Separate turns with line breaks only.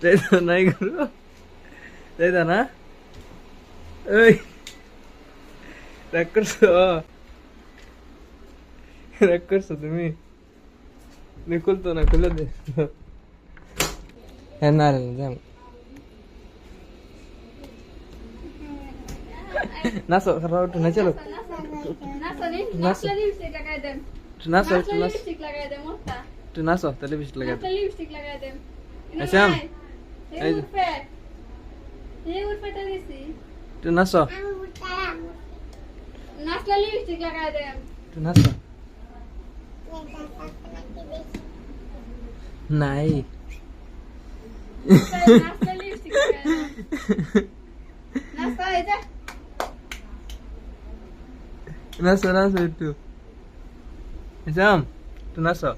যাইতো নাই গুরু, যাইতো না? ওই রাগ করছো, রাগ করছো তুমি? খুলতো না, খুলে দে। হ্যাঁ না রে যাম, নাচো খারাপ একটু নাচো, নাচো নাচো একটু নাচো, একটু নাচো তাহলে বেশি লাগাই দেব। আচ্ছা এই যে, একটু নাচো, একটু নাচো। নাই নাচো নাচো একটু, আচ্ছা একটু নাচো।